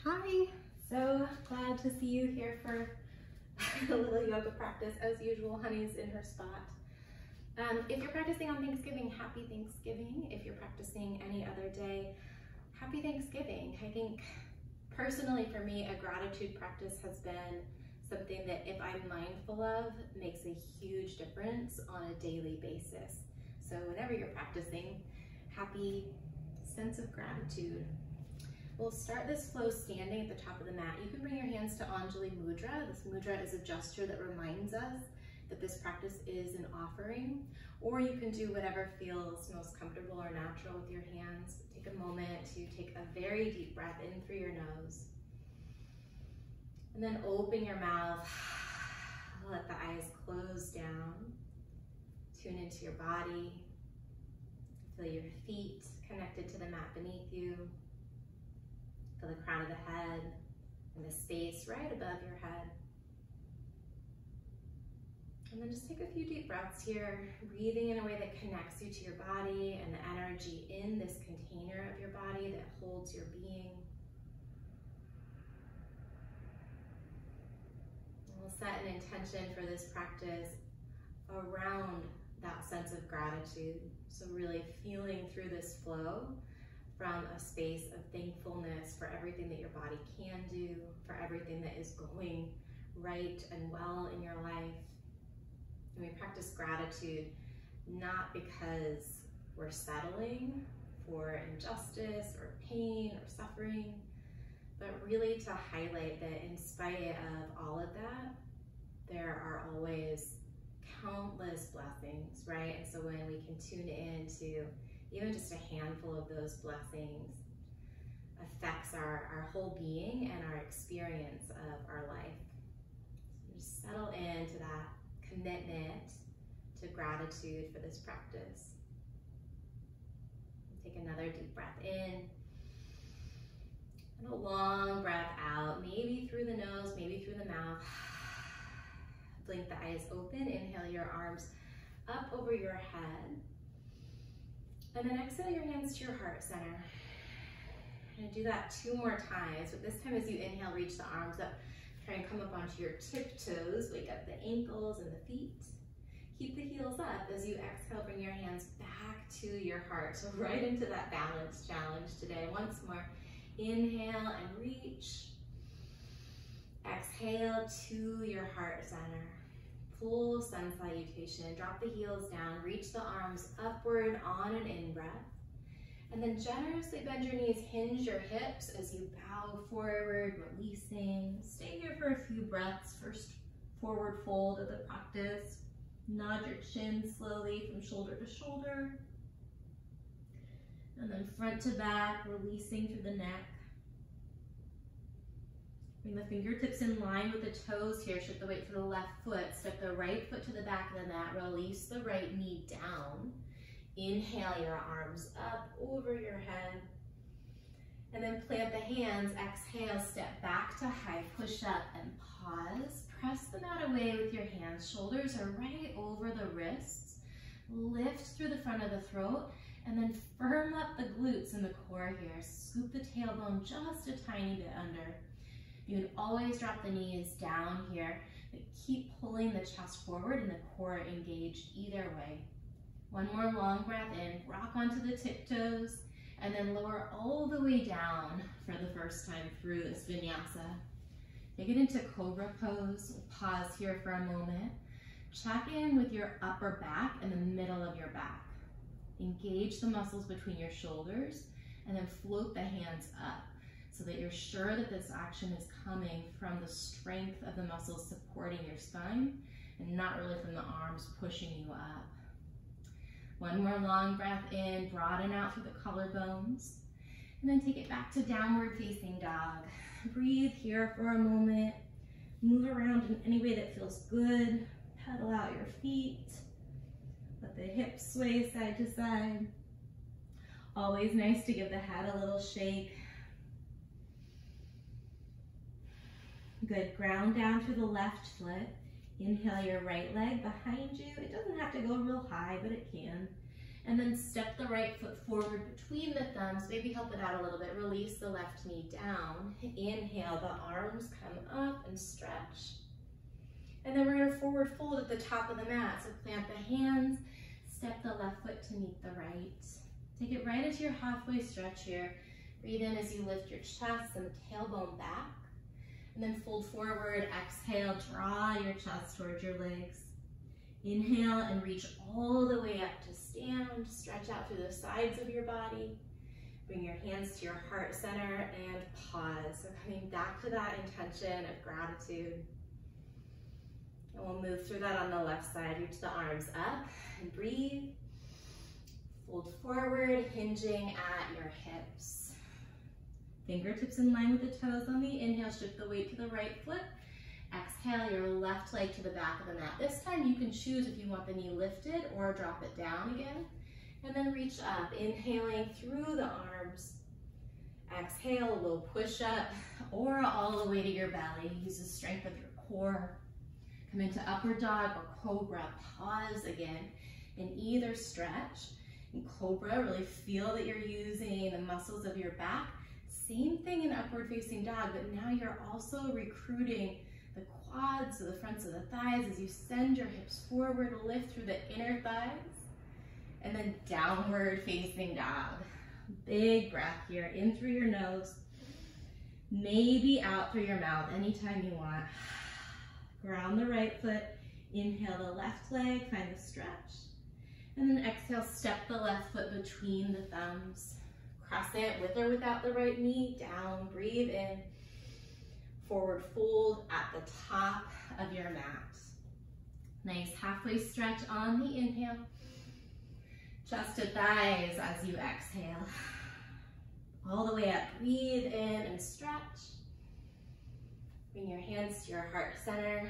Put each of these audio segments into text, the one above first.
Hi, so glad to see you here for a little yoga practice. As usual, Honey's in her spot. If you're practicing on Thanksgiving, happy Thanksgiving. If you're practicing any other day, happy Thanksgiving. I think personally for me, a gratitude practice has been something that if I'm mindful of, makes a huge difference on a daily basis. So whenever you're practicing, happy sense of gratitude. We'll start this flow standing at the top of the mat. You can bring your hands to Anjali Mudra. This mudra is a gesture that reminds us that this practice is an offering, or you can do whatever feels most comfortable or natural with your hands. Take a moment to take a very deep breath in through your nose. And then open your mouth. Let the eyes close down. Tune into your body. Feel your feet connected to the mat beneath you. Feel the crown of the head and the space right above your head. And then just take a few deep breaths here, breathing in a way that connects you to your body and the energy in this container of your body that holds your being. And we'll set an intention for this practice around that sense of gratitude. So really feeling through this flow from a space of thankfulness for everything that your body can do, for everything that is going right and well in your life. And we practice gratitude not because we're settling for injustice or pain or suffering, but really to highlight that in spite of all of that, there are always countless blessings, right? And so when we can tune into even just a handful of those blessings, affects our whole being and our experience of our life. So just settle into that commitment to gratitude for this practice. Take another deep breath in, and a long breath out, maybe through the nose, maybe through the mouth. Blink the eyes open, inhale your arms up over your head. And then exhale your hands to your heart center. I'm gonna do that 2 more times, but this time as you inhale, reach the arms up. Try and come up onto your tiptoes, wake up the ankles and the feet. Keep the heels up. As you exhale, bring your hands back to your heart. So right into that balance challenge today. Once more, inhale and reach. Exhale to your heart center. Full sun salutation. Drop the heels down, reach the arms upward on an in-breath. And then generously bend your knees, hinge your hips as you bow forward, releasing. Stay here for a few breaths. First forward fold of the practice. Nod your chin slowly from shoulder to shoulder. And then front to back, releasing through the neck. Bring the fingertips in line with the toes here. Shift the weight to the left foot. Step the right foot to the back of the mat. Release the right knee down. Inhale your arms up over your head. And then plant the hands. Exhale, step back to high push up and pause. Press the mat away with your hands. Shoulders are right over the wrists. Lift through the front of the throat. And then firm up the glutes and the core here. Scoop the tailbone just a tiny bit under. You would always drop the knees down here, but keep pulling the chest forward and the core engaged either way. One more long breath in, rock onto the tiptoes, and then lower all the way down for the first time through this vinyasa. Take it into Cobra Pose. We'll pause here for a moment. Check in with your upper back and the middle of your back. Engage the muscles between your shoulders, and then float the hands up, so that you're sure that this action is coming from the strength of the muscles supporting your spine and not really from the arms pushing you up. One more long breath in, broaden out through the collarbones, and then take it back to downward facing dog. Breathe here for a moment. Move around in any way that feels good. Pedal out your feet. Let the hips sway side to side. Always nice to give the head a little shake. Good, ground down through the left foot. Inhale your right leg behind you. It doesn't have to go real high, but it can. And then step the right foot forward between the thumbs. Maybe help it out a little bit. Release the left knee down. Inhale, the arms come up and stretch. And then we're gonna forward fold at the top of the mat. So plant the hands, step the left foot to meet the right. Take it right into your halfway stretch here. Breathe in as you lift your chest and the tailbone back. And then fold forward, exhale, draw your chest towards your legs. Inhale and reach all the way up to stand. Stretch out through the sides of your body. Bring your hands to your heart center and pause. So coming back to that intention of gratitude. And we'll move through that on the left side. Reach the arms up and breathe. Fold forward, hinging at your hips. Fingertips in line with the toes on the inhale. Shift the weight to the right foot. Exhale your left leg to the back of the mat. This time you can choose if you want the knee lifted or drop it down again. And then reach up, inhaling through the arms. Exhale, a little push up or all the way to your belly. Use the strength of your core. Come into upward dog or cobra. Pause again in either stretch. In cobra, really feel that you're using the muscles of your back. Same thing in upward facing dog, but now you're also recruiting the quads, so the fronts of the thighs, as you send your hips forward, lift through the inner thighs, and then downward facing dog. Big breath here, in through your nose, maybe out through your mouth, anytime you want. Ground the right foot, inhale the left leg, find the stretch, and then exhale, step the left foot between the thumbs. Crescent with or without the right knee, down, breathe in. Forward fold at the top of your mat. Nice halfway stretch on the inhale. Chest to thighs as you exhale. All the way up, breathe in and stretch. Bring your hands to your heart center.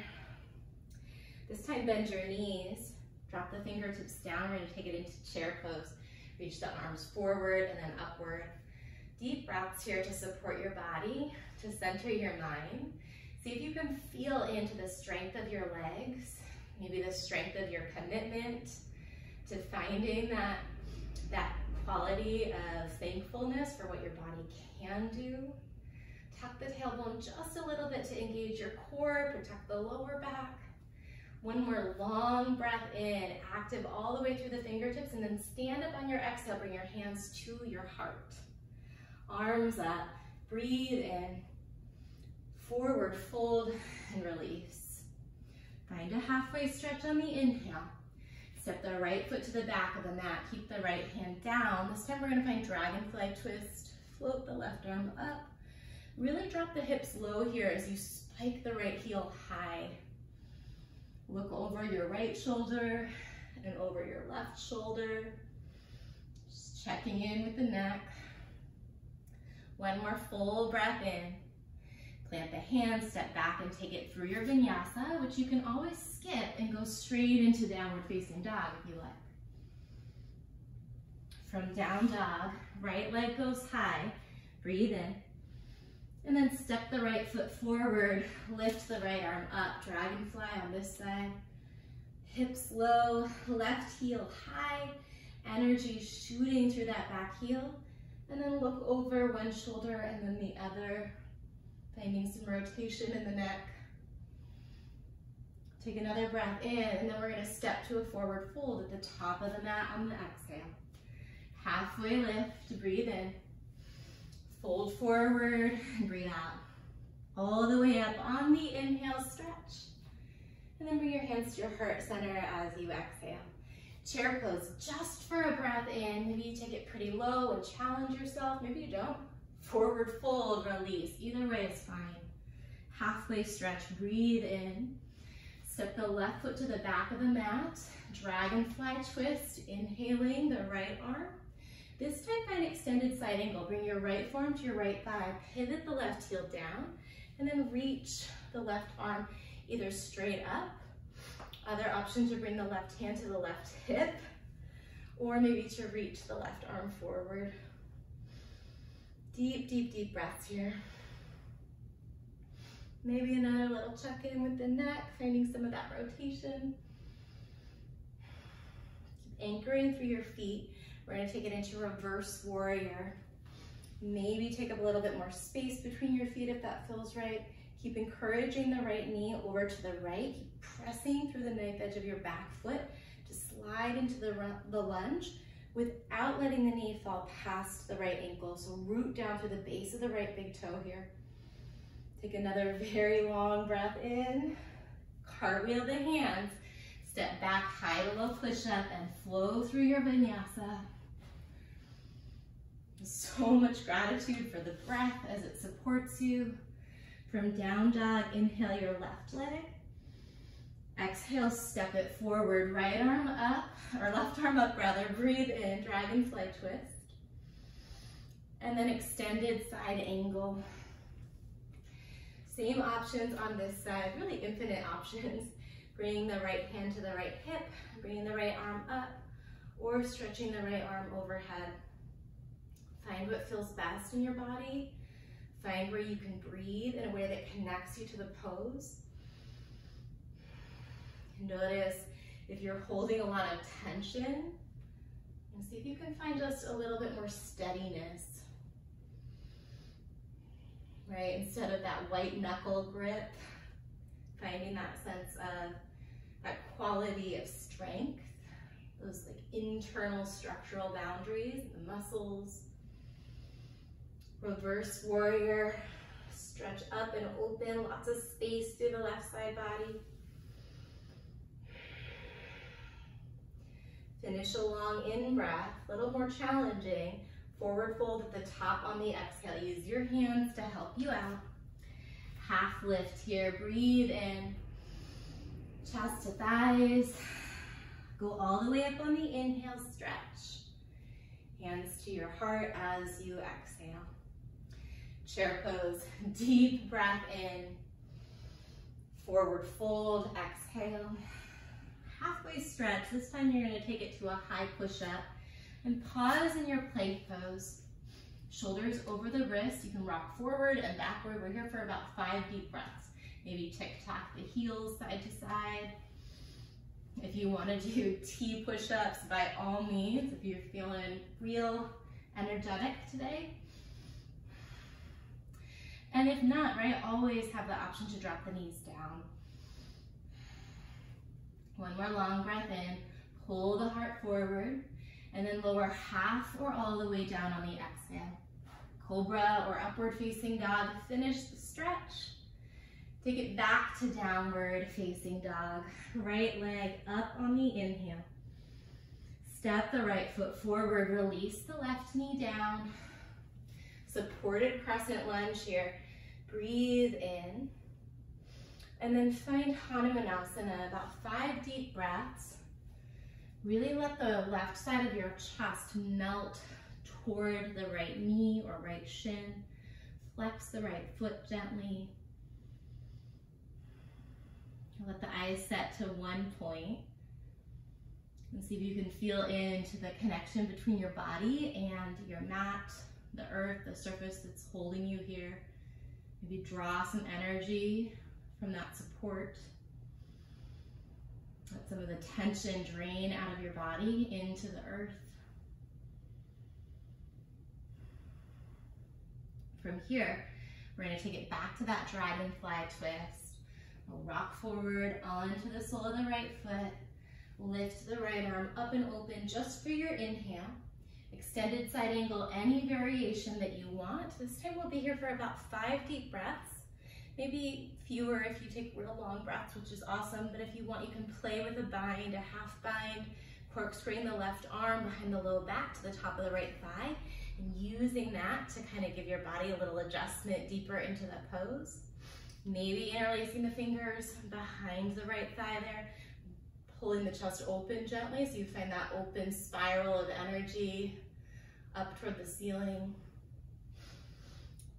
This time bend your knees. Drop the fingertips down. We're gonna take it into chair pose. Reach the arms forward and then upward. Deep breaths here to support your body, to center your mind. See if you can feel into the strength of your legs, maybe the strength of your commitment to finding that quality of thankfulness for what your body can do. Tuck the tailbone just a little bit to engage your core, protect the lower back. One more long breath in, active all the way through the fingertips, and then stand up on your exhale, bring your hands to your heart. Arms up, breathe in, forward fold and release. Find a halfway stretch on the inhale. Step the right foot to the back of the mat, keep the right hand down. This time we're gonna find Dragonfly Twist. Float the left arm up. Really drop the hips low here as you spike the right heel high. Look over your right shoulder and over your left shoulder. Just checking in with the neck. One more full breath in. Plant the hands, step back and take it through your vinyasa, which you can always skip and go straight into downward facing dog if you like. From down dog, right leg goes high, breathe in. And then step the right foot forward, lift the right arm up, dragonfly on this side. Hips low, left heel high, energy shooting through that back heel. And then look over one shoulder and then the other, finding some rotation in the neck. Take another breath in, and then we're gonna step to a forward fold at the top of the mat on the exhale. Halfway lift, breathe in. Fold forward and breathe out. All the way up on the inhale, stretch. And then bring your hands to your heart center as you exhale. Chair pose, just for a breath in. Maybe you take it pretty low and challenge yourself. Maybe you don't. Forward fold, release. Either way is fine. Halfway stretch, breathe in. Step the left foot to the back of the mat. Dragonfly twist, inhaling the right arm. This time find extended side angle. Bring your right forearm to your right thigh. Pivot the left heel down. And then reach the left arm either straight up. Other option to bring the left hand to the left hip. Or maybe to reach the left arm forward. Deep, deep, deep breaths here. Maybe another little check in with the neck, finding some of that rotation. Keep Anchoring through your feet, we're gonna take it into reverse warrior. Maybe take up a little bit more space between your feet if that feels right. Keep encouraging the right knee over to the right. Keep pressing through the knife edge of your back foot to slide into the lunge without letting the knee fall past the right ankle. So root down through the base of the right big toe here. Take another very long breath in. Cartwheel the hands. Step back, high to low push-up, and flow through your vinyasa. So much gratitude for the breath as it supports you. From down dog, inhale your left leg. Exhale, step it forward, right arm up, or left arm up rather. Breathe in, Dragonfly Twist. And then extended side angle. Same options on this side, really infinite options. Bringing the right hand to the right hip, bringing the right arm up, or stretching the right arm overhead. Find what feels best in your body. Find where you can breathe in a way that connects you to the pose. Notice if you're holding a lot of tension, and see if you can find just a little bit more steadiness. Right, instead of that white knuckle grip, finding that sense of that quality of strength, those like internal structural boundaries, the muscles. Reverse warrior, stretch up and open, lots of space through the left side body. Finish a long in-breath, a little more challenging. Forward fold at the top on the exhale. Use your hands to help you out. Half lift here, breathe in. Chest to thighs. Go all the way up on the inhale, stretch. Hands to your heart as you exhale. Chair pose, deep breath in. Forward fold, exhale. Halfway stretch, this time you're gonna take it to a high push-up and pause in your plank pose. Shoulders over the wrists, you can rock forward and backward. We're here for about 5 deep breaths. Maybe tick-tock the heels side to side. If you wanna do T push-ups, by all means, if you're feeling real energetic today. And if not, right, always have the option to drop the knees down. One more long breath in, pull the heart forward, and then lower half or all the way down on the exhale. Cobra or upward facing dog, finish the stretch. Take it back to downward facing dog. Right leg up on the inhale. Step the right foot forward, release the left knee down. Supported crescent lunge here. Breathe in. And then find Hanumanasana, about 5 deep breaths. Really let the left side of your chest melt toward the right knee or right shin. Flex the right foot gently. Let the eyes set to one point. And see if you can feel into the connection between your body and your mat, the earth, the surface that's holding you here. Maybe draw some energy from that support. Let some of the tension drain out of your body into the earth. From here, we're going to take it back to that Dragonfly Twist. We'll rock forward onto the sole of the right foot. Lift the right arm up and open just for your inhale. Extended side angle, any variation that you want. This time we'll be here for about 5 deep breaths. Maybe fewer if you take real long breaths, which is awesome, but if you want, you can play with a bind, a half bind, corkscrewing the left arm behind the low back to the top of the right thigh, and using that to kind of give your body a little adjustment deeper into the pose. Maybe interlacing the fingers behind the right thigh there, pulling the chest open gently so you find that open spiral of energy up toward the ceiling.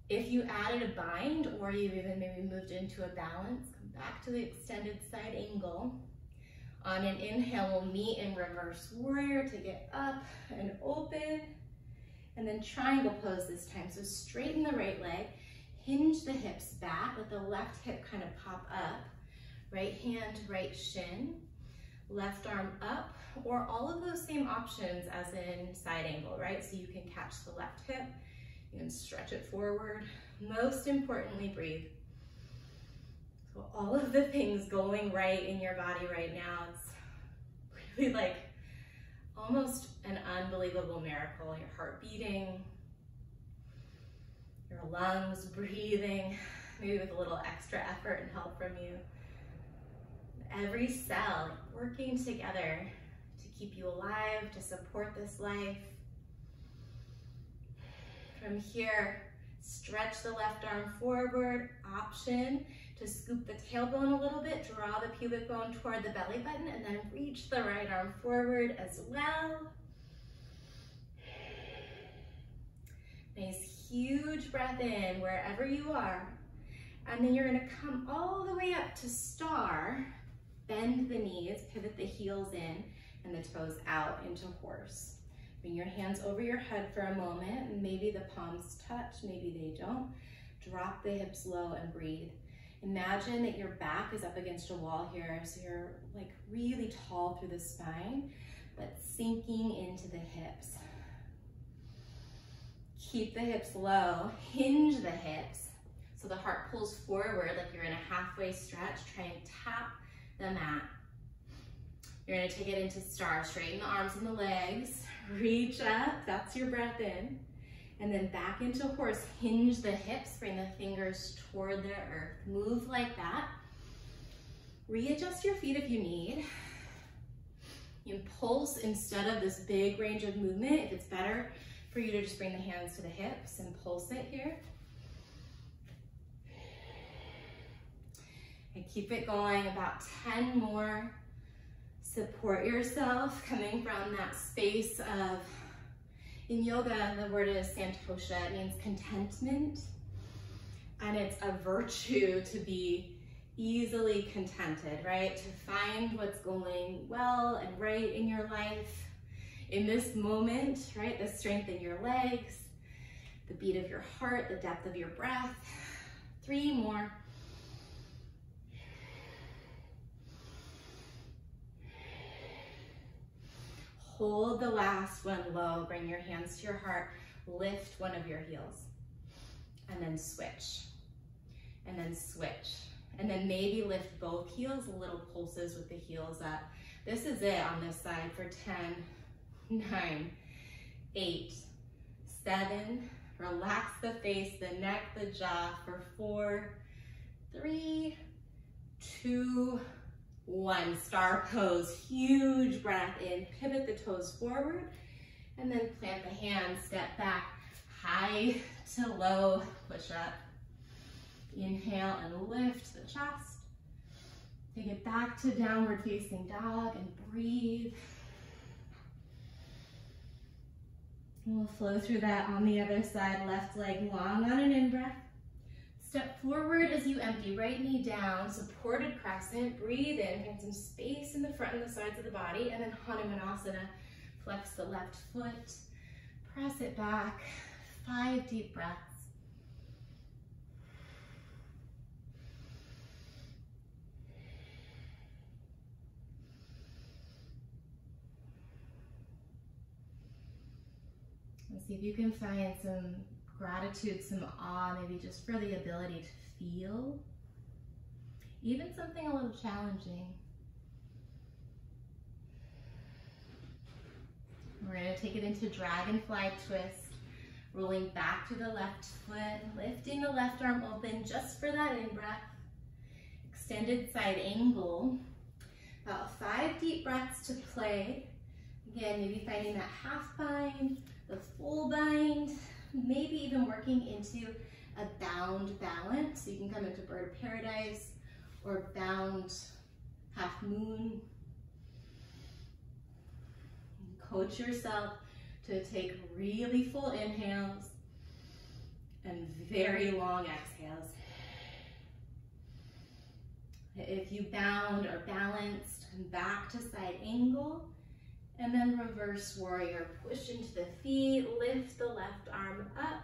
If you added a bind or you've even maybe moved into a balance, come back to the extended side angle. On an inhale, we'll meet in reverse warrior to get up and open, and then triangle pose this time. So straighten the right leg, hinge the hips back, let the left hip kind of pop up, right hand, right shin. left arm up, or all of those same options as in side angle, right? So you can catch the left hip, you can stretch it forward. Most importantly, breathe. So all of the things going right in your body right now, it's really like almost an unbelievable miracle. Your heart beating, your lungs breathing, maybe with a little extra effort and help from you. Every cell working together to keep you alive, to support this life. From here, stretch the left arm forward, option to scoop the tailbone a little bit, draw the pubic bone toward the belly button, and then reach the right arm forward as well. Nice huge breath in wherever you are. And then you're gonna come all the way up to star, bend the knees, pivot the heels in, and the toes out into horse. Bring your hands over your head for a moment. Maybe the palms touch, maybe they don't. Drop the hips low and breathe. Imagine that your back is up against a wall here, so you're like really tall through the spine, but sinking into the hips. Keep the hips low, hinge the hips, so the heart pulls forward like you're in a halfway stretch. Try and tap the mat. You're gonna take it into star, straighten the arms and the legs, reach up, that's your breath in. And then back into horse, hinge the hips, bring the fingers toward the earth. Move like that. Readjust your feet if you need. You can pulse instead of this big range of movement. If it's better for you to just bring the hands to the hips and pulse it here. And keep it going, about 10 more. Support yourself, coming from that space of, in yoga, the word is santosha. It means contentment. And it's a virtue to be easily contented, right? To find what's going well and right in your life. In this moment, right? The strength in your legs, the beat of your heart, the depth of your breath. 3 more. Hold the last one low, bring your hands to your heart, lift one of your heels, and then switch, and then switch. And then maybe lift both heels, little pulses with the heels up. This is it on this side for 10, 9, 8, 7, relax the face, the neck, the jaw for 4, 3, 2, 1, star pose, huge breath in, pivot the toes forward, and then plant the hands, step back, high to low, push up. Inhale and lift the chest. Take it back to downward facing dog and breathe. And we'll flow through that on the other side, left leg long on an in-breath. Step forward as you empty, right knee down, supported crescent, breathe in, find some space in the front and the sides of the body, and then Hanumanasana, flex the left foot, press it back, 5 deep breaths. And see if you can find some gratitude, some awe, maybe just for the ability to feel, even something a little challenging. We're going to take it into Dragonfly Twist, rolling back to the left foot, lifting the left arm open just for that in-breath. Extended side angle, about 5 deep breaths to play. Again, maybe finding that half bind, the full bind, maybe even working into a bound balance. So you can come into bird of paradise or bound half moon. Coach yourself to take really full inhales and very long exhales. If you bound or balanced, come back to side angle. And then reverse warrior, push into the feet, lift the left arm up,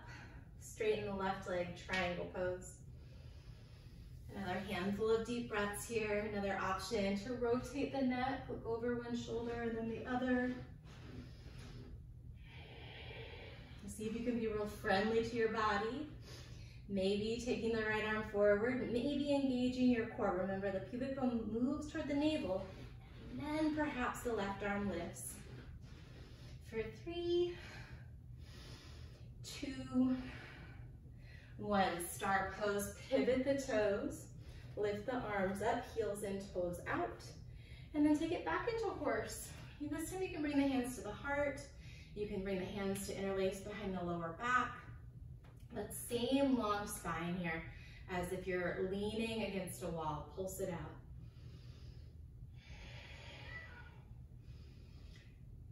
straighten the left leg, triangle pose. Another handful of deep breaths here. Another option to rotate the neck, look over one shoulder and then the other. See if you can be real friendly to your body. Maybe taking the right arm forward, maybe engaging your core. Remember, the pubic bone moves toward the navel, and then perhaps the left arm lifts. For 3, 2, 1. Star pose, pivot the toes, lift the arms up, heels in, toes out, and then take it back into horse. This time you can bring the hands to the heart. You can bring the hands to interlace behind the lower back. That same long spine here, as if you're leaning against a wall. Pulse it out.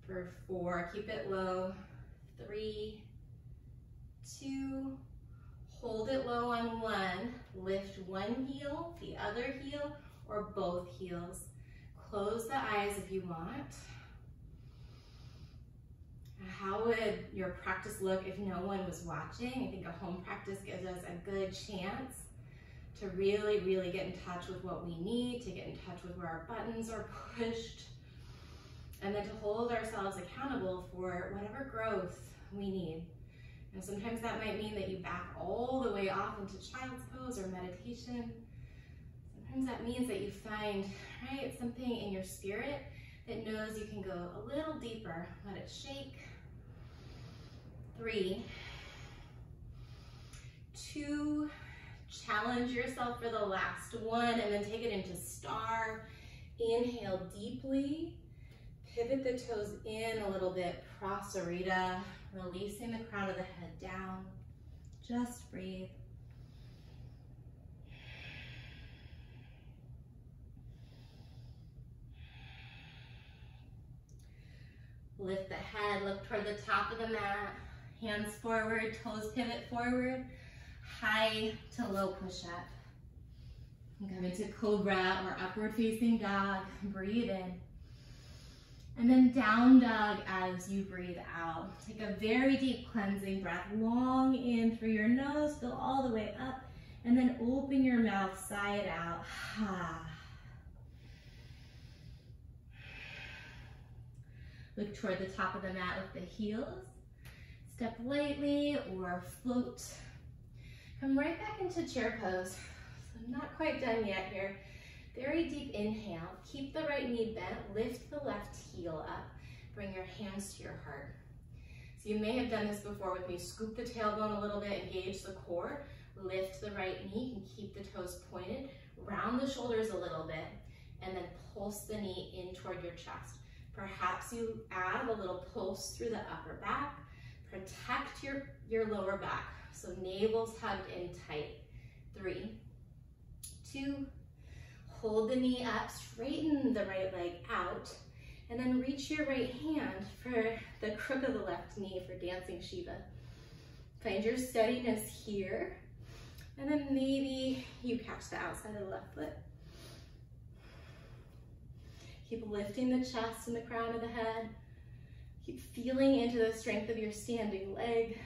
For 4, keep it low. 3, 2, hold it low on 1. Lift one heel, the other heel, or both heels. Close the eyes if you want. How would your practice look if no one was watching? I think a home practice gives us a good chance to really, really get in touch with what we need, to get in touch with where our buttons are pushed, and then to hold ourselves accountable for whatever growth we need. And sometimes that might mean that you back all the way off into child's pose or meditation. Sometimes that means that you find, right, something in your spirit that knows you can go a little deeper. Let it shake. 3, 2, challenge yourself for the last one, and then take it into star. Inhale deeply, pivot the toes in a little bit, prasarita, releasing the crown of the head down. Just breathe. Lift the head, look toward the top of the mat. Hands forward, toes pivot forward. High to low push-up. Come into Cobra or upward facing dog. Breathe in. And then down dog as you breathe out. Take a very deep cleansing breath. Long in through your nose, fill all the way up. And then open your mouth, sigh it out. Look toward the top of the mat with the heels. Step lightly or float. Come right back into chair pose. So I'm not quite done yet here. Very deep inhale. Keep the right knee bent. Lift the left heel up. Bring your hands to your heart. So you may have done this before with me. Scoop the tailbone a little bit, engage the core. Lift the right knee and keep the toes pointed. Round the shoulders a little bit and then pulse the knee in toward your chest. Perhaps you add a little pulse through the upper back. Protect your lower back. So navel's hugged in tight. 3, 2, hold the knee up, straighten the right leg out, and then reach your right hand for the crook of the left knee for dancing Shiva. Find your steadiness here, and then maybe you catch the outside of the left foot. Keep lifting the chest and the crown of the head. Keep feeling into the strength of your standing leg.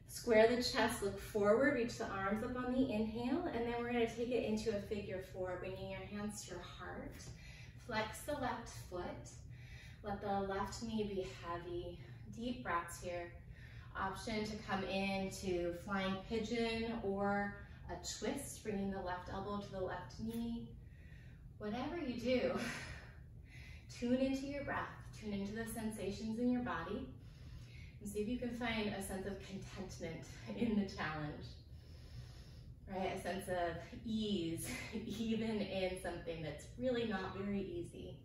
Square the chest, look forward, reach the arms up on the inhale, and then we're going to take it into a figure 4, bringing your hands to your heart. Flex the left foot. Let the left knee be heavy. Deep breaths here. Option to come into flying pigeon or a twist, bringing the left elbow to the left knee. Whatever you do, tune into your breath, tune into the sensations in your body, and see if you can find a sense of contentment in the challenge, right? A sense of ease, even in something that's really not very easy.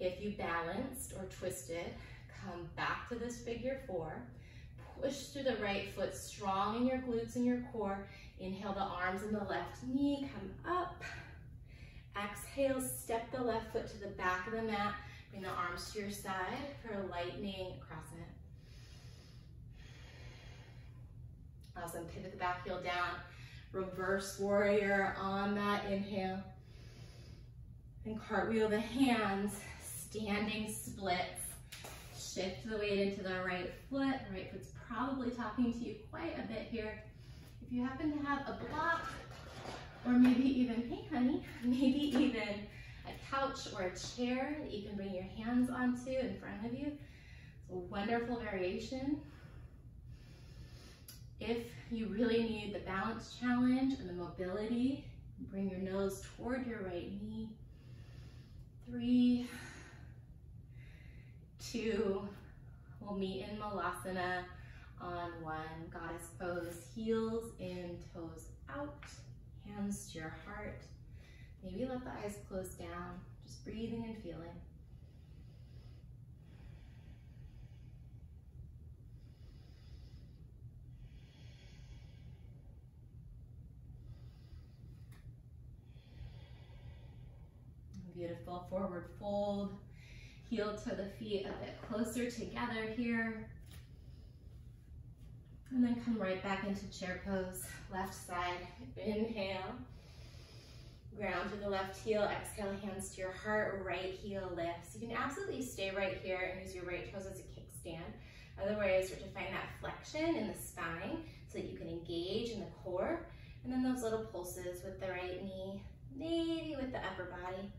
If you balanced or twisted, come back to this figure 4. Push through the right foot, strong in your glutes and your core. Inhale the arms and the left knee, come up. Exhale, step the left foot to the back of the mat. Bring the arms to your side for a lightning crescent. Awesome, pivot the back heel down. Reverse warrior on that inhale. And cartwheel the hands, standing splits. shift the weight into the right foot. The right foot's probably talking to you quite a bit here. If you happen to have a block, or maybe even, hey honey, maybe even a couch or a chair that you can bring your hands onto in front of you. It's a wonderful variation. If you really need the balance challenge and the mobility, bring your nose toward your right knee. 3, 2, we'll meet in Malasana on 1. Goddess pose, heels in, toes out, hands to your heart. Maybe let the eyes close down, just breathing and feeling. Beautiful, forward fold, heel to the feet a bit closer together here. And then come right back into chair pose, left side, inhale. Ground through the left heel, exhale, hands to your heart, right heel lifts. You can absolutely stay right here and use your right toes as a kickstand. Otherwise, start to find that flexion in the spine so that you can engage in the core. And then those little pulses with the right knee, maybe with the upper body.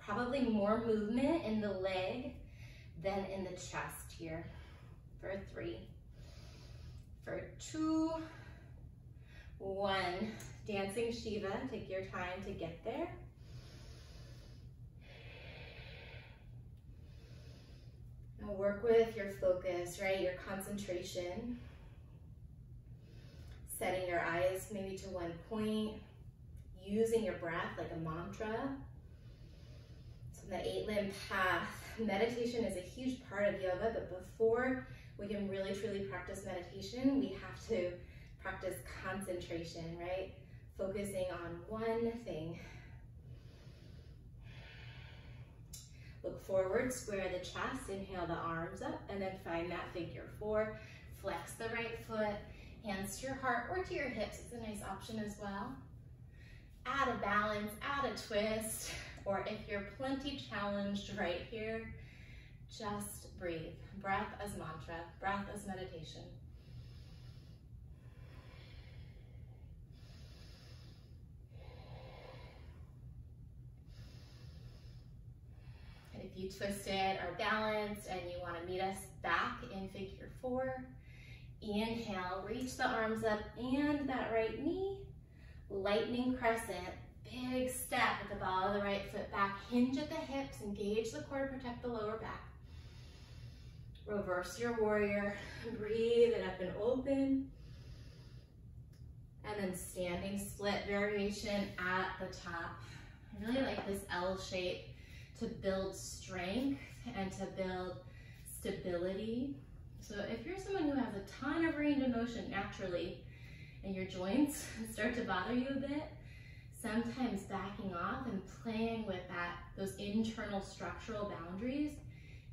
Probably more movement in the leg than in the chest here. For 3, for 2, 1. Dancing Shiva, take your time to get there. Now work with your focus, right? Your concentration. Setting your eyes maybe to one point. Using your breath like a mantra. So the 8-limb path. Meditation is a huge part of yoga, but before we can really truly practice meditation, we have to practice concentration, right? Focusing on one thing. Look forward, square the chest, inhale the arms up, and then find that figure 4. Flex the right foot, hands to your heart or to your hips. It's a nice option as well. Add a balance, add a twist, or if you're plenty challenged right here, just breathe. Breath as mantra, breath as meditation. And if you twisted or balanced and you want to meet us back in figure 4, inhale, reach the arms up and that right knee, lightning crescent, big step at the ball of the right foot back, hinge at the hips, engage the core to protect the lower back. Reverse your warrior, breathe it up and open. And then standing split variation at the top. I really like this L shape to build strength and to build stability. So if you're someone who has a ton of range of motion naturally and your joints start to bother you a bit, sometimes backing off and playing with those internal structural boundaries,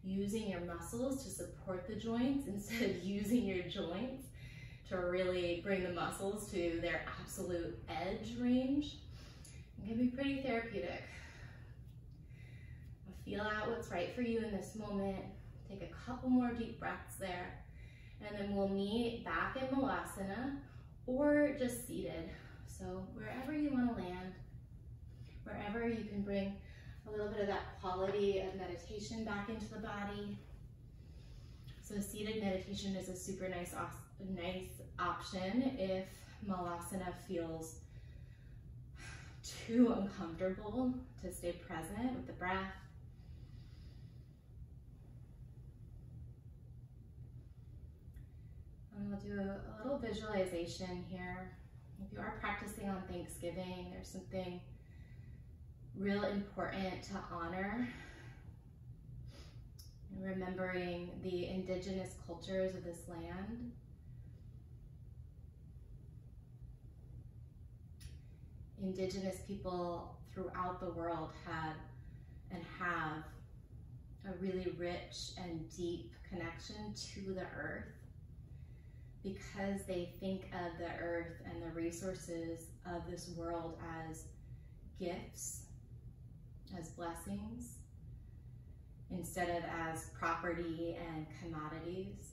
using your muscles to support the joints instead of using your joints to really bring the muscles to their absolute edge range, it can be pretty therapeutic. Feel out what's right for you in this moment. Take a couple more deep breaths there, and then we'll meet back in Malasana or just seated. So wherever you want to land, wherever you can bring a little bit of that quality of meditation back into the body. So seated meditation is a super nice option if Malasana feels too uncomfortable to stay present with the breath. And we'll do a little visualization here. If you are practicing on Thanksgiving, there's something real important to honor. And remembering the indigenous cultures of this land. Indigenous people throughout the world had and have a really rich and deep connection to the earth, because they think of the earth and the resources of this world as gifts, as blessings. instead of as property and commodities.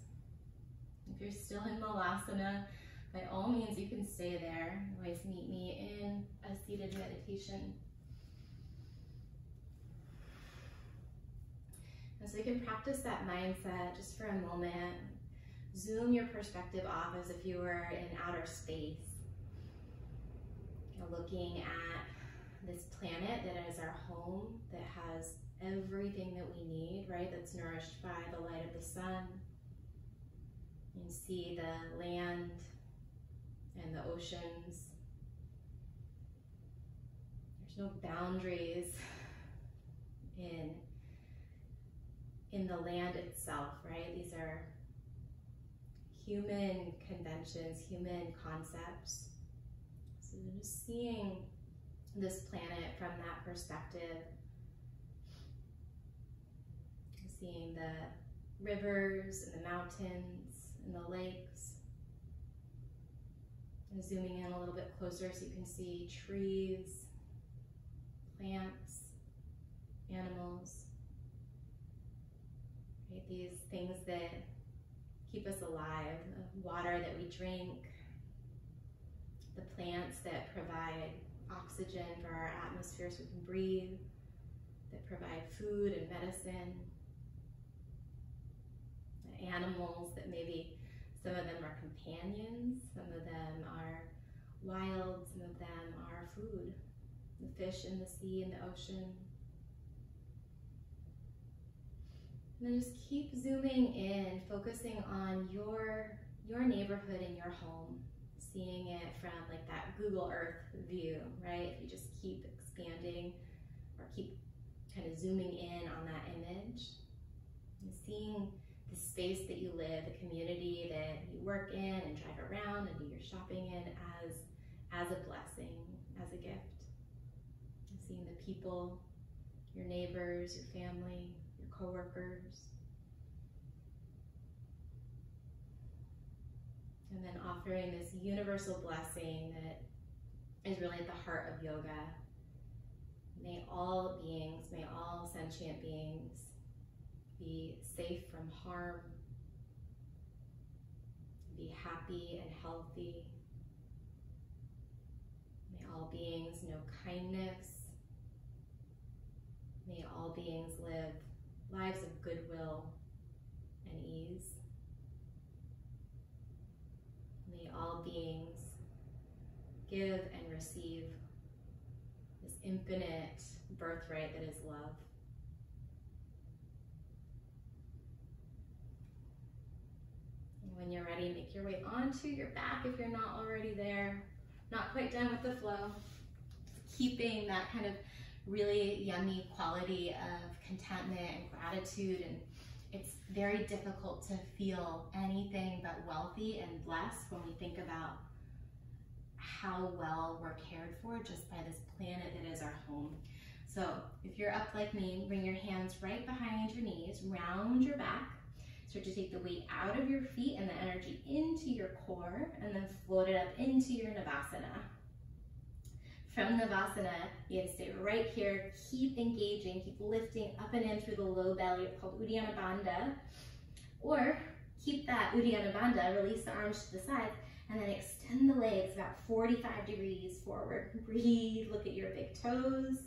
If you're still in Malasana, by all means you can stay there. Otherwise, meet me in a seated meditation. And so you can practice that mindset just for a moment. Zoom your perspective off as if you were in outer space. You're looking at this planet that is our home, that has everything that we need, right? That's nourished by the light of the sun. You can see the land and the oceans. There's no boundaries in the land itself, right? These are human conventions, human concepts. So just seeing this planet from that perspective, seeing the rivers and the mountains and the lakes, and zooming in a little bit closer so you can see trees, plants, animals, right? These things that keep us alive, the water that we drink, the plants that provide oxygen for our atmosphere so we can breathe, that provide food and medicine, the animals that maybe some of them are companions, some of them are wild, some of them are food, the fish in the sea and the ocean. And then just keep zooming in, focusing on your neighborhood and your home, seeing it from like that Google Earth view, right? If you just keep expanding or keep kind of zooming in on that image and seeing the space that you live, the community that you work in and drive around and do your shopping in as a blessing, as a gift. And seeing the people, your neighbors, your family, your coworkers. And then offering this universal blessing that is really at the heart of yoga. May all beings, may all sentient beings be safe from harm, be happy and healthy. May all beings know kindness. May all beings live lives of goodwill and ease. May all beings give and receive this infinite birthright that is love. And when you're ready, make your way onto your back if you're not already there. Not quite done with the flow. Keeping that kind of really yummy quality of contentment and gratitude, and it's very difficult to feel anything but wealthy and blessed when we think about how well we're cared for just by this planet that is our home. So if you're up like me, bring your hands right behind your knees, round your back, start to take the weight out of your feet and the energy into your core, and then float it up into your Navasana. From Navasana, you can stay right here, keep engaging, keep lifting up and in through the low belly. It's called Uddiyana Bandha. Or keep that Uddiyana Bandha, release the arms to the sides, and then extend the legs about 45 degrees forward. Breathe, look at your big toes.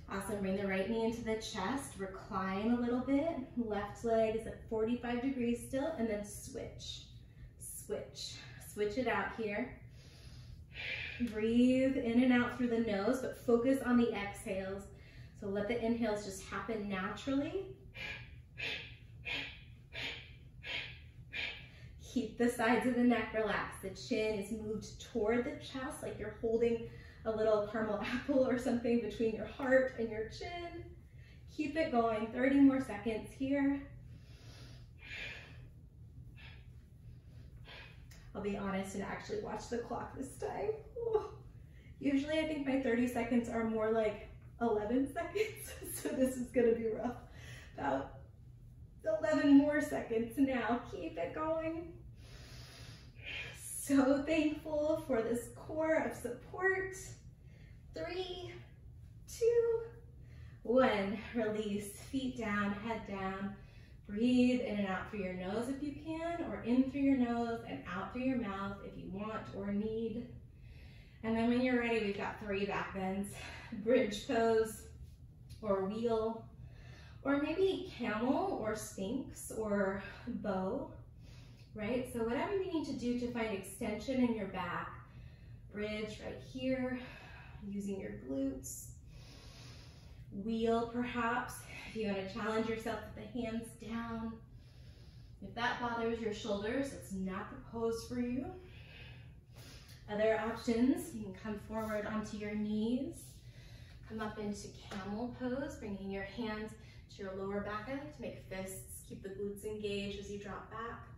Awesome, bring the right knee into the chest, recline a little bit. Left leg is at 45 degrees still, and then switch, switch. Switch it out here. Breathe in and out through the nose, but focus on the exhales. So let the inhales just happen naturally. Keep the sides of the neck relaxed. The chin is moved toward the chest, like you're holding a little caramel apple or something between your heart and your chin. Keep it going, 30 more seconds here. I'll be honest and actually watch the clock this time. Ooh. Usually I think my 30 seconds are more like 11 seconds, so this is gonna be rough. About 11 more seconds now. Keep it going. So thankful for this core of support. 3, 2, 1. Release, feet down, head down. Breathe in and out through your nose if you can, or in through your nose and out through your mouth if you want or need. And then when you're ready, we've got 3 back bends. Bridge pose or wheel, or maybe camel or sphinx or bow, right? So whatever you need to do to find extension in your back. Bridge right here, using your glutes. Wheel perhaps, if you want to challenge yourself with the hands down. If that bothers your shoulders, it's not the pose for you. Other options, you can come forward onto your knees, come up into camel pose, bringing your hands to your lower back end to make fists, keep the glutes engaged as you drop back.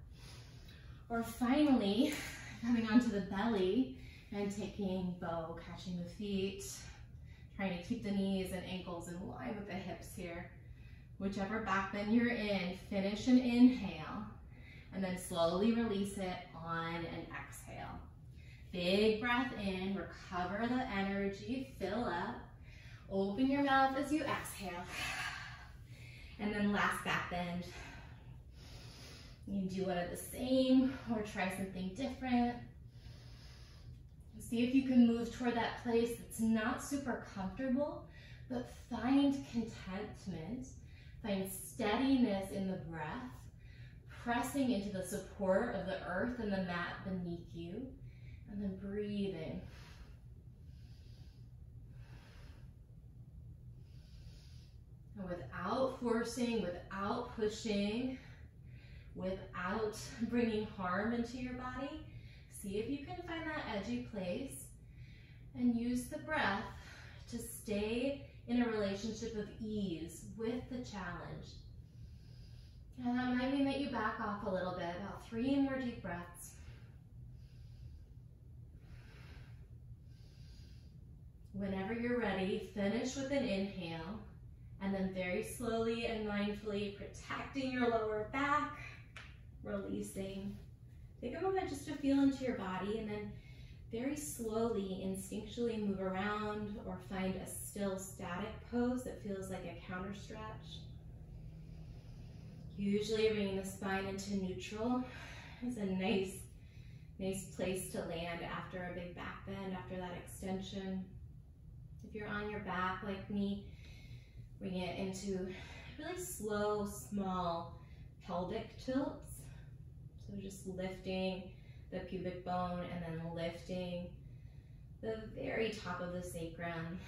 Or finally, coming onto the belly and taking bow, catching the feet, trying to keep the knees and ankles in line with the hips here. Whichever back bend you're in, finish an inhale, and then slowly release it on an exhale. Big breath in, recover the energy, fill up, open your mouth as you exhale. And then last back bend. You can do one of the same or try something different. See if you can move toward that place that's not super comfortable, but find contentment, find steadiness in the breath, pressing into the support of the earth and the mat beneath you, and then breathing. And without forcing, without pushing, without bringing harm into your body, see if you can find that edgy place and use the breath to stay in a relationship of ease with the challenge. And that might mean that you back off a little bit, about 3 more deep breaths. Whenever you're ready, finish with an inhale, and then very slowly and mindfully protecting your lower back, releasing. Take a moment just to feel into your body, and then very slowly, instinctually move around or find a still static pose that feels like a counter stretch. Usually bringing the spine into neutral is a nice place to land after a big back bend, after that extension. If you're on your back like me, bring it into really slow, small pelvic tilts. So just lifting the pubic bone and then lifting the very top of the sacrum.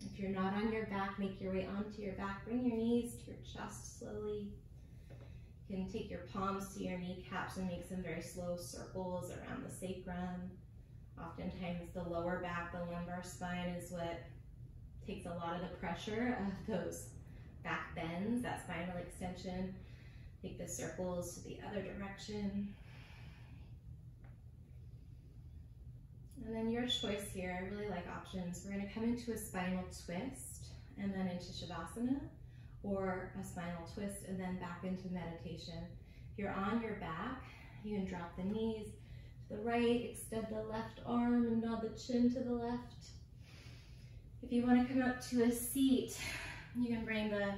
If you're not on your back, make your way onto your back. Bring your knees to your chest slowly. You can take your palms to your kneecaps and make some very slow circles around the sacrum. Oftentimes the lower back, the lumbar spine is what takes a lot of the pressure of those back bends, that spinal extension. Take the circles to the other direction. And then your choice here, I really like options. We're going to come into a spinal twist and then into Shavasana, or a spinal twist and then back into meditation. If you're on your back, you can drop the knees to the right, extend the left arm and nod the chin to the left. If you want to come up to a seat, you can bring the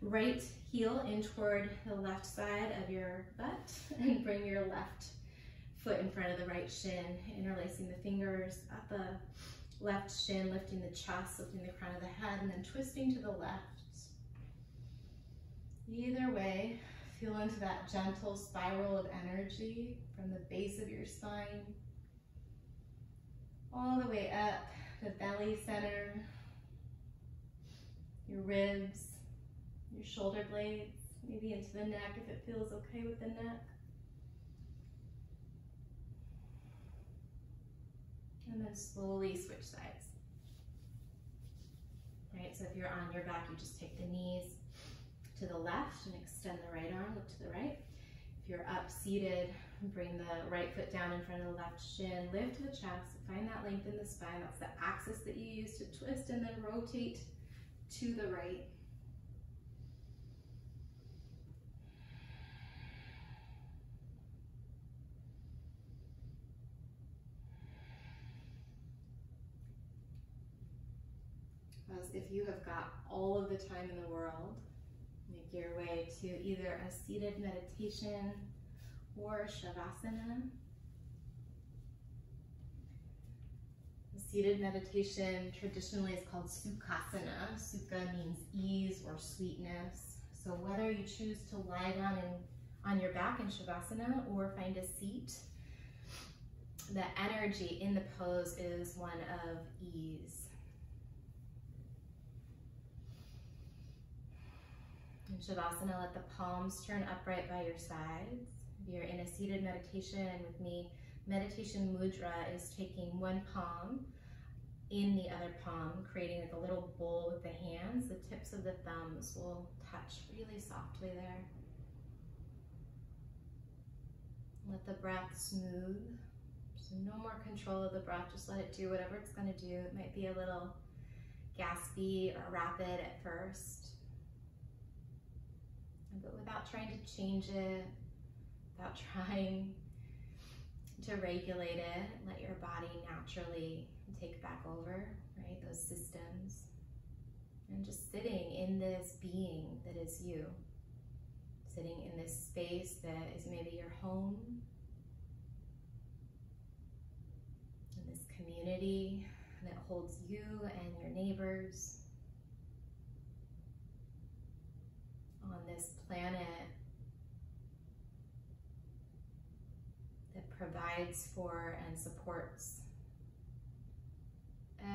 right heel in toward the left side of your butt and bring your left foot in front of the right shin, interlacing the fingers at the left shin, lifting the chest, lifting the crown of the head, and then twisting to the left. Either way, feel into that gentle spiral of energy from the base of your spine all the way up the belly center, your ribs, your shoulder blades, maybe into the neck if it feels okay with the neck. And then slowly switch sides. Right, so if you're on your back, you just take the knees to the left and extend the right arm, look to the right. If you're up seated, bring the right foot down in front of the left shin, lift the chest, find that length in the spine. That's the axis that you use to twist, and then rotate to the right. pose, if you have got all of the time in the world, make your way to either a seated meditation or Shavasana. The seated meditation traditionally is called Sukhasana. Sukha means ease or sweetness. So whether you choose to lie down on your back in Shavasana or find a seat, the energy in the pose is one of ease. In Shavasana, let the palms turn upright by your sides. If you're in a seated meditation with me, meditation mudra is taking one palm in the other palm, creating like a little bowl with the hands. The tips of the thumbs will touch really softly there. Let the breath smooth. So no more control of the breath, just let it do whatever it's going to do. It might be a little gaspy or rapid at first, but without trying to change it, without trying to regulate it, let your body naturally take back over, right? Those systems. And just sitting in this being that is you. Sitting in this space that is maybe your home. In this community that holds you and your neighbors. On this planet that provides for and supports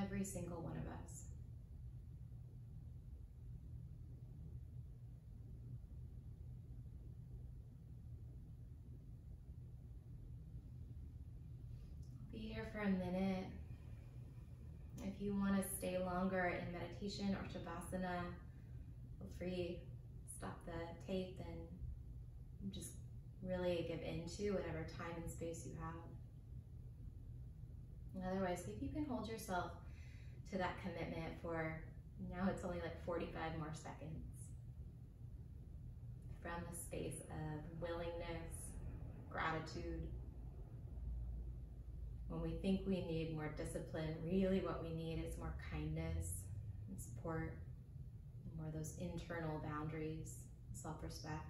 every single one of us. Be here for a minute. If you want to stay longer in meditation or Shavasana, feel free. Stop the tape and just really give into whatever time and space you have. Otherwise, see if you can hold yourself to that commitment for, now it's only like 45 more seconds. From the space of willingness, gratitude. When we think we need more discipline, really what we need is more kindness and support. More those internal boundaries, self-respect.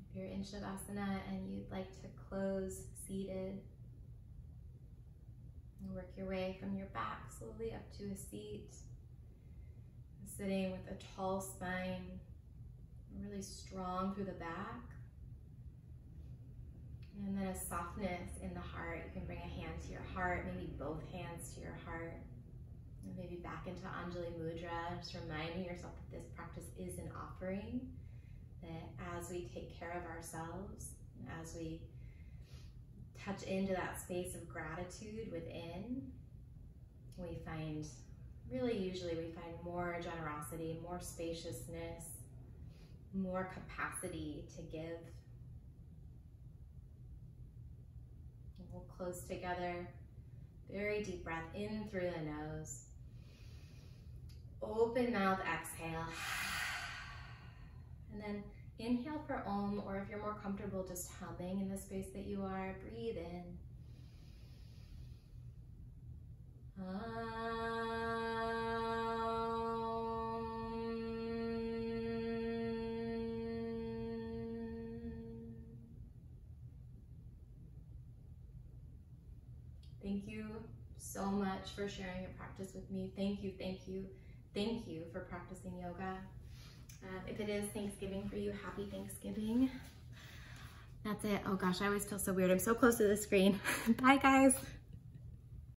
If you're in Shavasana and you'd like to close seated, work your way from your back slowly up to a seat. Sitting with a tall spine, really strong through the back. And then a softness in the heart. You can bring a hand to your heart, maybe both hands to your heart. And maybe back into Anjali Mudra, just reminding yourself that this practice is an offering. That as we take care of ourselves, as we touch into that space of gratitude within, we find, usually we find more generosity, more spaciousness, more capacity to give. And we'll close together. Very deep breath in through the nose. Open mouth, exhale. And then inhale for Om, or if you're more comfortable just humming in the space that you are, breathe in. Thank you so much for sharing your practice with me. Thank you, thank you, thank you for practicing yoga. If it is Thanksgiving for you, happy Thanksgiving. That's it. Oh gosh, I always feel so weird. I'm so close to the screen. Bye guys.